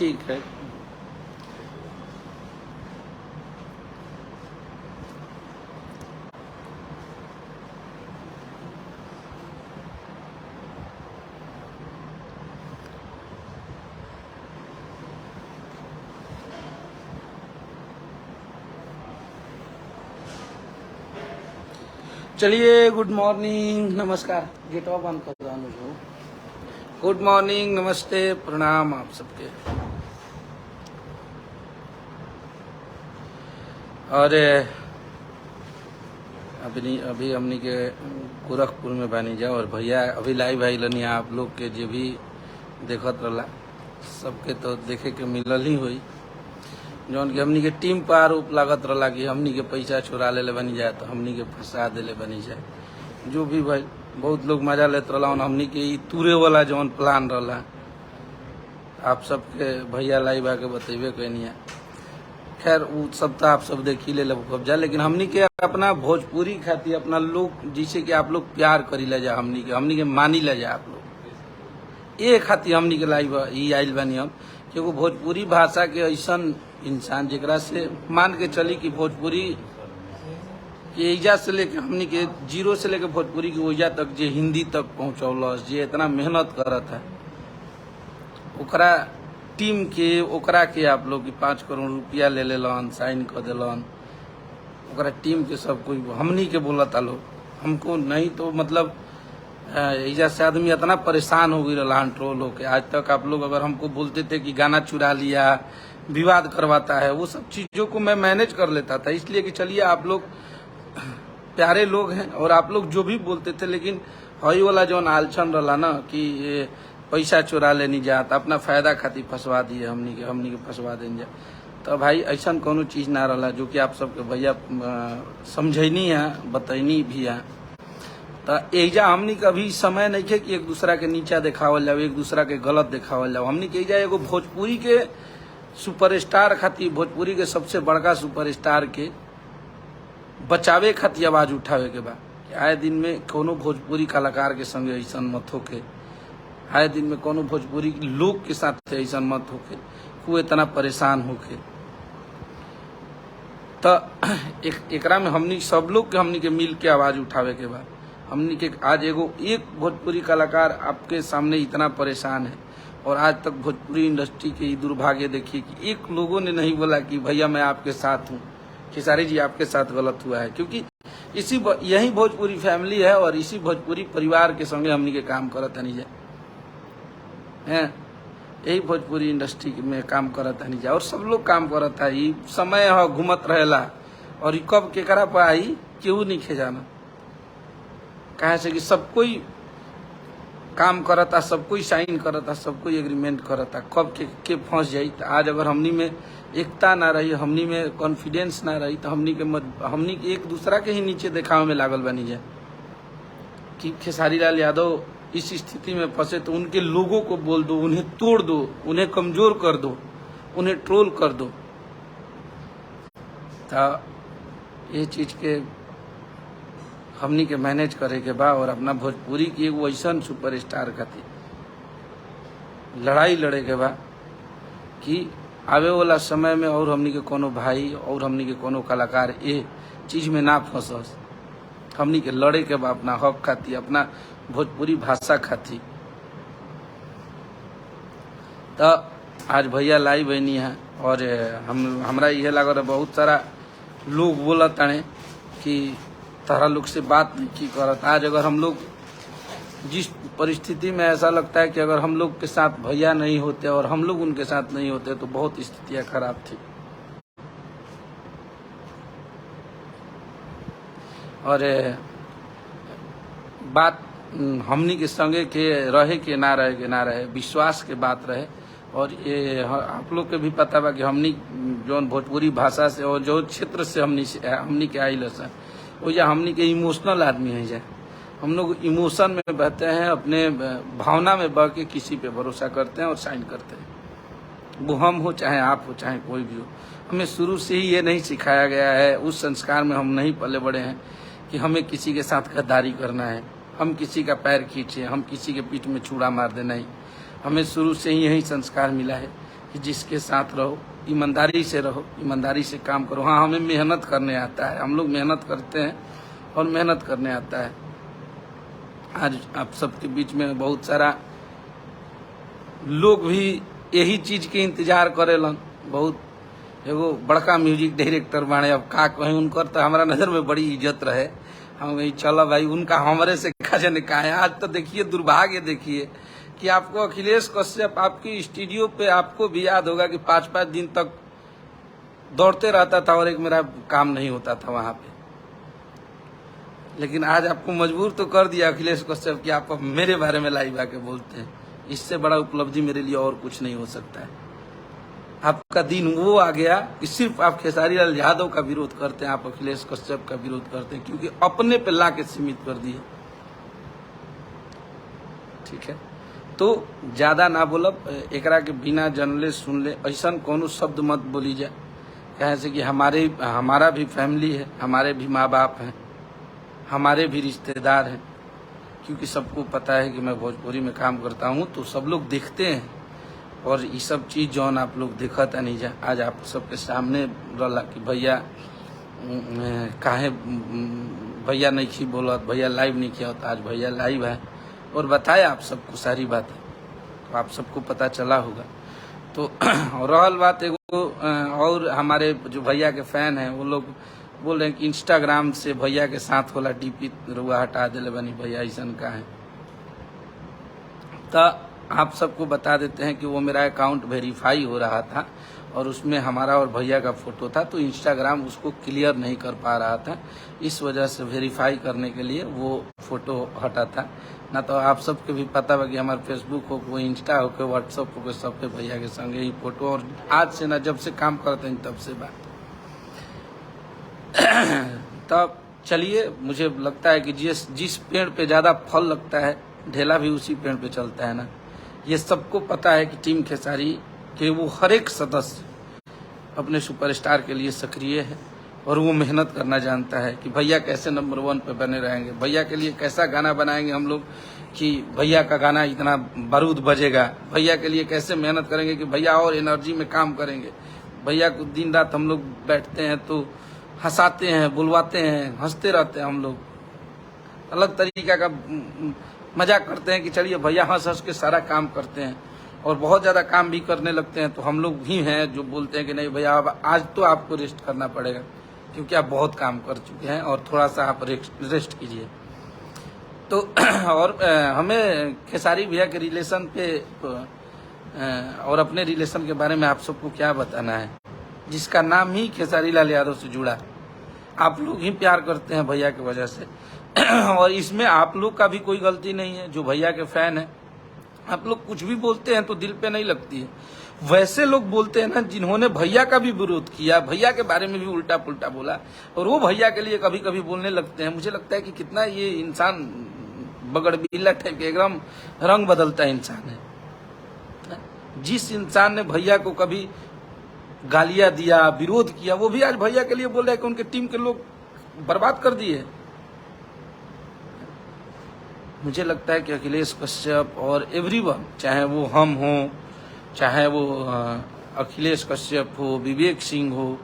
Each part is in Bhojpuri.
ठीक है। चलिए, गुड मॉर्निंग, नमस्कार। गेटवा बंद कर दो अनुज। गुड मॉर्निंग, नमस्ते, प्रणाम आप सबके। और अभी हमनी के गोरखपुर में बनी जा, और भैया अभी लाइव आई लनी आप लोग के जो भी देखत रहा सबके तो देखे के मिलल ही हुई। जौन कि हमनी के टीम पर आरोप लागत रहा कि हमनी के पैसा चुरा ले बनी जाए, तो हमनी के फंसा दिले बनी जाए। जो भी भाई बहुत लोग मजा लेते रहा। हमनी के तूरे वाला जौन प्लान रहा आप सबके भैया लाइव आके बतेबे कैनी है। खैर वो सब तो आप सब देख ही ले कब्जा, लेकिन हमनी के अपना भोजपुरी खातिर अपना लोग जिसे कि आप लोग प्यार करी ले जा, हमनी के मानी ले जा आप लोग, ये खातिर हमनी के लाइव ही आइल बानी हम। क्योंकि भोजपुरी भाषा के ऐसा इंसान जरा से मान के चली कि भोजपुरी के ईजा से लेके हमनी के जीरो से लेके भोजपुरी के ओइजा तक जे हिंदी तक पहुँचौलस, जे इतना मेहनत करत है, ओकरा टीम के ओकरा के आप लोग 5 करोड़ रुपया ले लेलन, साइन कर दिलन। ओकरा टीम के सब कोई हमनी के बोलता लोग, हमको नहीं तो मतलब ईजा से आदमी इतना परेशान हो गई रहा ट्रोल होके। आज तक आप लोग अगर हमको बोलते थे कि गाना चुरा लिया, विवाद करवाता है, वो सब चीजों को मैं मैनेज कर लेता था। इसलिए कि चलिए आप लोग प्यारे लोग हैं और आप लोग जो भी बोलते थे, लेकिन हई वाला जो आलचन रहा ना कि ये पैसा चुरा लेनी जाता, अपना फायदा खातिर फंसवा दिए हमनी के फंसवा देंगे। तो भाई ऐसा कोनो चीज ना रहा जो कि आप सबके भैया समझैनी है, बतैनी भी है। तो एजा हमनी का भी समय नहीं है कि एक दूसरा के नीचा दिखावल जाओ, एक दूसरा के गलत दिखावल जाओ। हमनी के एजा एगो भोजपुरी के सुपरस्टार खातिर, भोजपुरी के सबसे बड़का सुपरस्टार के बचावे खातिर आवाज उठावे के बा। आए दिन में कोनो भोजपुरी कलाकार के संगे ऐसा मत होके, आए दिन में कोनो भोजपुरी लोग के साथ ऐसा मत होके, वो इतना परेशान होके। तो एकरा में हमनी सब लोग के हमनी के मिल के आवाज उठावे के बा। हमनी के आज एक भोजपुरी कलाकार आपके सामने इतना परेशान है, और आज तक भोजपुरी इंडस्ट्री के दुर्भाग्य देखिए कि एक लोगों ने नहीं बोला कि भैया मैं आपके साथ हूँ, खेसारी जी आपके साथ गलत हुआ है। क्योंकि यही भोजपुरी फैमिली है और इसी भोजपुरी परिवार के संगे हमनी के काम करत नहीं जाए हैं, यही भोजपुरी इंडस्ट्री में काम करत नहीं जाए, और सब लोग काम करता है। ये समय है घूमत रहेला, और कब केकरा पर आई केहू नहीं खेजाना। कहे से कि सब कोई काम करता, सब कोई साइन करता, सब कोई एग्रीमेंट करता, कब के फंस जाई। तो आज अगर हमनी में एकता ना रही, हमनी में कॉन्फिडेंस ना रही, तो हमनी के एक दूसरा के ही नीचे दिखावे में लागल बनी जाए कि खेसारी लाल यादव इस स्थिति में फंसे तो उनके लोगों को बोल दो, उन्हें तोड़ दो, उन्हें कमजोर कर दो, उन्हें ट्रोल कर दो। तो ये चीज के हमनी के मैनेज करे के बा, और अपना भोजपुरी की एक वैसा सुपरस्टार खातिर लड़ाई लड़े के बा कि आवे वाला समय में और हमनी के कोनो भाई और हमनी के कोनो कलाकार ये चीज में ना फंसस। हमनी के लड़े के बा अपना हक खातिर, अपना भोजपुरी भाषा खातिर। तो आज भैया लाइव बनी है, और हमरा यह लग रहा बहुत सारा लोग बोलत ताने कि तारा लोग से बात नहीं की करत। आज अगर हम लोग जिस परिस्थिति में ऐसा लगता है कि अगर हम लोग के साथ भैया नहीं होते और हम लोग उनके साथ नहीं होते तो बहुत स्थितियां खराब थी। और बात हमनी के संगे के रहे के ना रहे विश्वास के बात रहे। और ये आप लोग के भी पता बा कि हमनी जो भोजपुरी भाषा से और जो क्षेत्र से हमनी के आइल से वो या हमनी के इमोशनल आदमी है जाए। हम लोग इमोशन में बहते हैं, अपने भावना में बह के किसी पे भरोसा करते हैं और साइन करते हैं। वो हम हो चाहे आप हो चाहे कोई भी हो, हमें शुरू से ही ये नहीं सिखाया गया है, उस संस्कार में हम नहीं पले बड़े हैं कि हमें किसी के साथ गद्दारी करना है, हम किसी का पैर खींचे, हम किसी के पीठ में छुरा मार देना ही। हमें शुरू से ही यही संस्कार मिला है कि जिसके साथ रहो ईमानदारी से रहो, ईमानदारी से काम करो। हाँ, हमें मेहनत करने आता है, हम लोग मेहनत करते हैं और मेहनत करने आता है। आज आप सबके बीच में बहुत सारा लोग भी यही चीज के इंतजार करेलन। बहुत एगो बड़का म्यूजिक डायरेक्टर बाड़े, अब का कहीं उनकर तो हमारा नजर में बड़ी इज्जत रहे। हम कहीं चलो भाई, उनका हमारे से खजन का है। आज तो देखिए दुर्भाग्य देखिए कि आपको अखिलेश कश्यप आपकी स्टूडियो पे आपको भी याद होगा कि 5-5 दिन तक दौड़ते रहता था और एक मेरा काम नहीं होता था वहां पे। लेकिन आज आपको मजबूर तो कर दिया अखिलेश कश्यप कि आप अब मेरे बारे में लाइव आके बोलते हैं। इससे बड़ा उपलब्धि मेरे लिए और कुछ नहीं हो सकता है। आपका दिन वो आ गया कि सिर्फ आप खेसारी लाल यादव का विरोध करते हैं, आप अखिलेश कश्यप का विरोध करते हैं, क्योंकि अपने पे ला के सीमित कर दिए। ठीक है, तो ज्यादा ना बोलब, एकरा के बिना जनले सुन ले, ऐसा कोनो शब्द मत बोली जाए। कहे से कि हमारा भी फैमिली है, हमारे भी माँ बाप हैं, हमारे भी रिश्तेदार हैं। क्योंकि सबको पता है कि मैं भोजपुरी में काम करता हूँ, तो सब लोग देखते हैं। और ये सब चीज़ जौन आप लोग देखता नहीं जा, आज आप सबके सामने रहा कि भैया काहे भैया नहीं खी बोलत, भैया लाइव नहीं किया होता। आज भैया लाइव है और बताया आप सबको सारी बातें, तो आप सबको पता चला होगा। तो रहल बात एगो और हमारे जो भैया के फैन हैं वो लोग बोल रहे हैं कि इंस्टाग्राम से भैया के साथ वाला डीपी रुआ हटा दिले बनी, भैया ऐसा का है। तो आप सबको बता देते हैं कि वो मेरा अकाउंट वेरीफाई हो रहा था और उसमें हमारा और भैया का फोटो था, तो इंस्टाग्राम उसको क्लियर नहीं कर पा रहा था। इस वजह से वेरीफाई करने के लिए वो फोटो हटा था। ना तो आप सबके भी पता है कि हमारे फेसबुक हो, कोई इंस्टा हो, कोई व्हाट्सअप हो, सब पे भैया के संगे ही फोटो। और आज से ना जब से काम करते हैं तब से बात। तब चलिए, मुझे लगता है कि जिस पेड़ पे ज्यादा फल लगता है ढेला भी उसी पेड़ पे चलता है ना। ये सबको पता है कि टीम खेसारी के वो हर एक सदस्य अपने सुपरस्टार के लिए सक्रिय है और वो मेहनत करना जानता है कि भैया कैसे नंबर 1 पे बने रहेंगे, भैया के लिए कैसा गाना बनाएंगे हम लोग कि भैया का गाना इतना बारूद बजेगा, भैया के लिए कैसे मेहनत करेंगे कि भैया और एनर्जी में काम करेंगे। भैया को दिन रात हम लोग बैठते हैं तो हंसाते हैं, बुलवाते हैं, हंसते रहते हैं। हम लोग अलग तरीका का मजाक करते हैं कि चलिए भैया हंस हंस के सारा काम करते हैं और बहुत ज्यादा काम भी करने लगते हैं। तो हम लोग ही हैं जो बोलते हैं कि नहीं भैया अब आज तो आपको रेस्ट करना पड़ेगा, क्योंकि आप बहुत काम कर चुके हैं और थोड़ा सा आप रेस्ट कीजिए। तो और हमें खेसारी भैया के रिलेशन पे और अपने रिलेशन के बारे में आप सबको क्या बताना है, जिसका नाम ही खेसारी लाल यादव से जुड़ा। आप लोग ही प्यार करते हैं भैया की वजह से और इसमें आप लोग का भी कोई गलती नहीं है। जो भैया के फैन है, आप लोग कुछ भी बोलते हैं तो दिल पे नहीं लगती है। वैसे लोग बोलते हैं ना जिन्होंने भैया का भी विरोध किया, भैया के बारे में भी उल्टा पुल्टा बोला और वो भैया के लिए कभी कभी बोलने लगते हैं। मुझे लगता है कि कितना ये इंसान बगड़बिल्ला टाइप के एकदम रंग बदलता है इंसान है। जिस इंसान ने भैया को कभी गालियां दिया, विरोध किया, वो भी आज भैया के लिए बोल रहा है कि उनके टीम के लोग बर्बाद कर दिए। मुझे लगता है कि अखिलेश कश्यप और एवरीवन, चाहे वो हम हो, चाहे वो अखिलेश कश्यप हो, विवेक सिंह हो,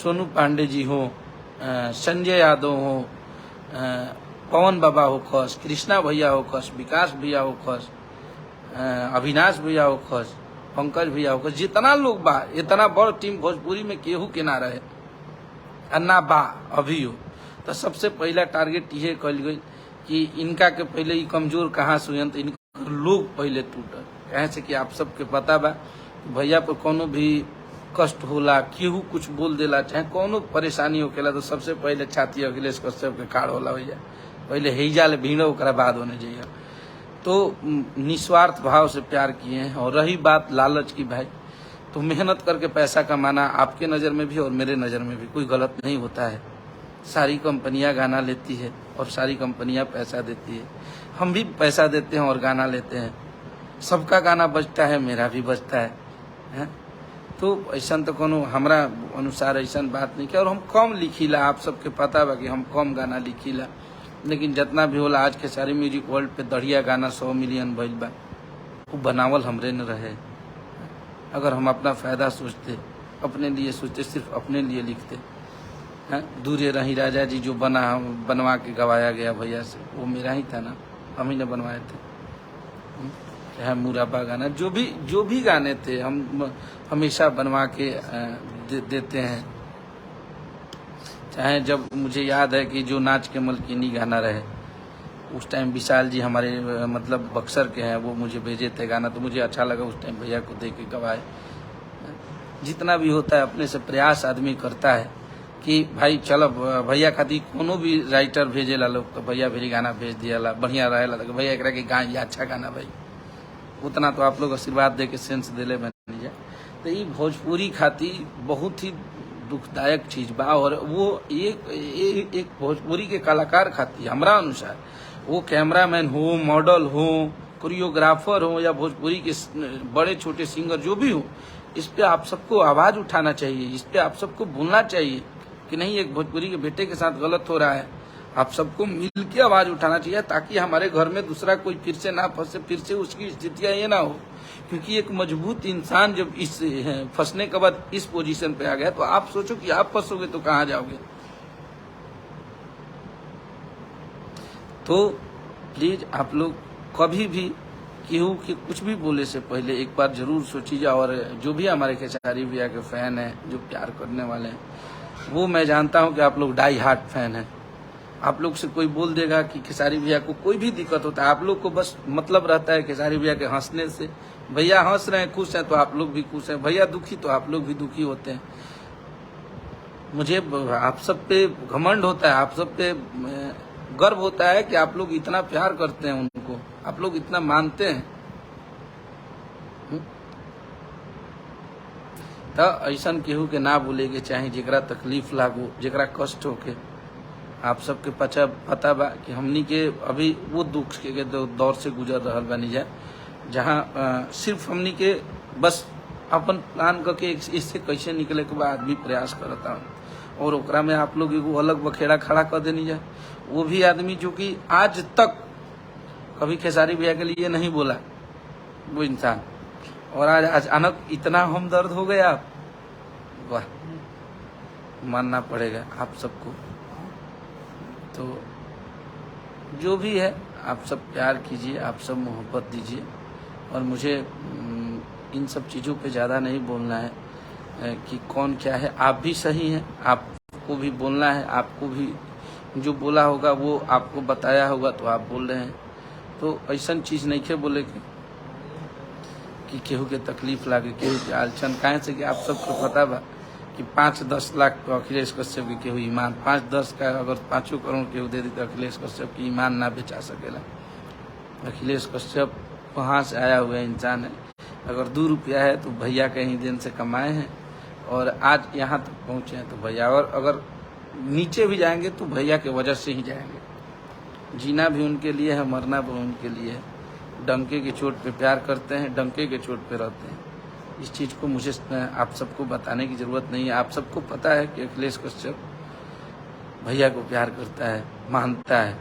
सोनू पांडे जी हो, संजय यादव हो, पवन बाबा हो खस, कृष्णा भैया हो खस, विकास भैया हो खस, अविनाश भैया हो खस, पंकज भैया हो खस, जितना लोग बा, इतना बड़ टीम भोजपुरी में केहू के ना रहे अन्ना बा अभी हो। तो सबसे पहला टारगेट ये कल गई कि इनका के पहले ही कमजोर कहाँ से हुए, तो इनका लोग पहले टूटल। कहे से कि आप सबके पता बा भैया पर कोनो भी कष्ट होला, केहू कुछ बोल देला, चाहे कोनो परेशानी होकेला, तो सबसे पहले छाती अखिलेश कश्यप के काढ़ होला भैया, पहले हेजा ले भीड़ो ओकरा बाद होने जाइए। तो निस्वार्थ भाव से प्यार किए हैं। और रही बात लालच की भाई, तो मेहनत करके पैसा कमाना आपके नज़र में भी और मेरे नज़र में भी कोई गलत नहीं होता है। सारी कंपनियां गाना लेती है और सारी कंपनियां पैसा देती है, हम भी पैसा देते हैं और गाना लेते हैं। सबका गाना बजता है, मेरा भी बजता है? तो ऐसा तो कोनो हमरा अनुसार ऐसा बात नहीं कि और हम कम लिखीला। आप सबके पता बा कि हम कम गाना लिखीला, लेकिन जितना भी होला आज के सारी म्यूजिक वर्ल्ड पे दढ़िया गाना 100 मिलियन भइल बा, वो बनावल हमरे न रहे। अगर हम अपना फ़ायदा सोचते, अपने लिए सोचते, सिर्फ अपने लिए लिखते हैं। दूरे रही राजा जी जो बनवा के गवाया गया भैया से, वो मेरा ही था ना, हम ही ने बनवाए थे। चाहे मुराबा गाना, जो भी गाने थे हम हमेशा बनवा के देते हैं। चाहे जब मुझे याद है कि जो नाच के मलकिनी गाना रहे, उस टाइम विशाल जी हमारे मतलब बक्सर के हैं, वो मुझे भेजे थे गाना, तो मुझे अच्छा लगा उस टाइम भैया को दे के गवाए। जितना भी होता है अपने से प्रयास आदमी करता है कि भाई चलो भैया खातिर कोनो भी राइटर भेजे ला लोग, तो भैया भी गाना भेज दिया ला, बढ़िया रहे ला, तो भैया एक के गा ये अच्छा गाना भाई, उतना तो आप लोग आशीर्वाद दे के सेंस दिले बन जाए। तो ये भोजपुरी खातिर बहुत ही दुखदायक चीज बा। और वो एक भोजपुरी के कलाकार खातिर हमरा अनुसार, वो कैमरामैन हो, मॉडल हो, कोरियोग्राफर हो, या भोजपुरी के बड़े छोटे सिंगर जो भी हो, इस पे आप सबको आवाज उठाना चाहिए, इस पे आप सबको बोलना चाहिए कि नहीं एक भोजपुरी के बेटे के साथ गलत हो रहा है। आप सबको मिल के आवाज उठाना चाहिए, ताकि हमारे घर में दूसरा कोई फिर से ना फंसे, फिर से उसकी स्थितियां ये ना हो। क्योंकि एक मजबूत इंसान जब इस फंसने के बाद इस पोजीशन पे आ गया, तो आप सोचो कि आप फंसोगे तो कहाँ जाओगे। तो प्लीज आप लोग कभी भी केहू के कुछ भी बोले से पहले एक बार जरूर सोचिए। और जो भी हमारे खेसारी भैया के फैन हैं, जो प्यार करने वाले हैं, वो मैं जानता हूं कि आप लोग डाई हार्ट फैन हैं। आप लोग से कोई बोल देगा कि खेसारी भैया को कोई भी दिक्कत होता है, आप लोग को बस मतलब रहता है खेसारी भैया के हंसने से। भैया हंस रहे हैं, खुश हैं, तो आप लोग भी खुश हैं। भैया दुखी, तो आप लोग भी दुखी होते हैं। मुझे आप सब पे घमंड होता है, आप सब पे गर्व होता है कि आप लोग इतना प्यार करते हैं उनको, आप लोग इतना मानते हैं। तो ऐसा केहू के ना बोले के चाहे जेकरा तकलीफ लागो, जेकरा कष्ट होके। आप सबके पता बा कि हमनी के अभी वो दुख के दौर से गुजर रहा बानी जा, जहाँ सिर्फ हमनी के बस अपन प्लान करके इससे कैसे निकले के बाद आदमी प्रयास करता हूँ, और ओकरा में आप लोग एगो अलग बखेड़ा खड़ा कर देनी जाए। वो भी आदमी जो कि आज तक कभी खेसारी भैया के लिए नहीं बोला, वो इंसान, और आज अचानक इतना हमदर्द हो गया। वाह, मानना पड़ेगा आप सबको। तो जो भी है, आप सब प्यार कीजिए, आप सब मोहब्बत दीजिए। और मुझे इन सब चीज़ों पे ज़्यादा नहीं बोलना है कि कौन क्या है। आप भी सही हैं, आपको भी बोलना है, आपको भी जो बोला होगा वो आपको बताया होगा तो आप बोल रहे हैं। तो ऐसा चीज़ नहीं के बोले कि केहू के तकलीफ लागे, केहू के आलचन काहे से कि आप सबको पता बा कि 5-10 लाख तो अखिलेश कश्यप के केहू ईमान, 5-10 का अगर 5 करोड़ केहू दे दी तो अखिलेश कश्यप की ईमान ना बेचा सकेला। अखिलेश कश्यप वहाँ से आया हुआ इंसान है। अगर 2 रुपया है तो भैया कहीं दिन से कमाए हैं, और आज यहाँ तक पहुँचे हैं तो भैया, और अगर नीचे भी जाएंगे तो भैया के वजह से ही जाएंगे। जीना भी उनके लिए है, मरना भी उनके लिए है। डंके की चोट पे प्यार करते हैं, डंके के चोट पे रहते हैं। इस चीज़ को मुझे आप सबको बताने की ज़रूरत नहीं है। आप सबको पता है कि अखिलेश कश्यप भैया को प्यार करता है, मानता है।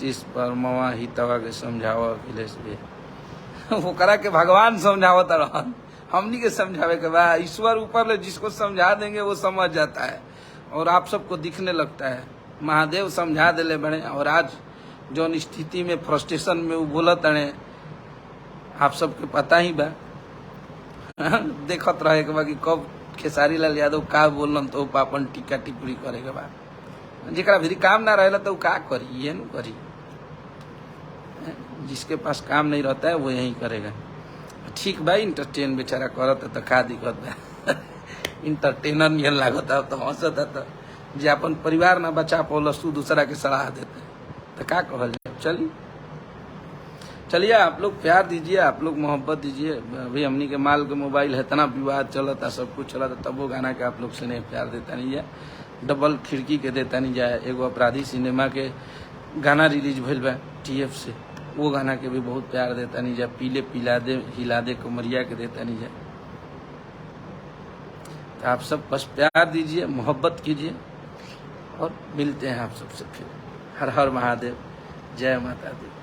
इस पर मवा ही तवा के समझाओ अखिलेश भैया वो करा के भगवान समझावता रहा, हमनी के समझावे के बाद ईश्वर ऊपर ले जिसको समझा देंगे वो समझ जाता है, और आप सबको दिखने लगता है। महादेव समझा दिले बड़े, और आज जो स्थिति में फ्रस्ट्रेशन में वो बोलत अड़े, आप सबके पता ही बा। देखत रहे के बा कि कब खेसारी लाल यादव का बोलन तो अपन टीका टिप्पणी करे के बा। जेकरा भी काम ना रहेला तो का करी, ये न करी। जिसके पास काम नहीं रहता है वो यही करेगा। ठीक भाई, इंटरटेन बेचारा करत है तो का दिक्कत बा। इंटरटेनर नहीं लागता तो हंसता, तो जे अपन परिवार ना बचा पौलस तू दूसरा के सलाह देते तो का कहल जाए। चलिए आप लोग प्यार दीजिए, आप लोग मोहब्बत दीजिए। अभी हमनी के माल के मोबाइल है, इतना विवाद चलता, सब कुछ चलता, तब वो गाना के आप लोग से नहीं प्यार देता नहीं जाए। डबल खिड़की के देता नहीं जाए। एगो अपराधी सिनेमा के गाना रिलीज भइल बा TF से, वो गाना के भी बहुत प्यार देता नहीं जाए। पीले पिला दे हिला दे कमरिया के देता नहीं जाए। तो आप सब बस प्यार दीजिए, मोहब्बत कीजिए, और मिलते हैं आप सबसे फिर। हर हर महादेव, जय माता दी।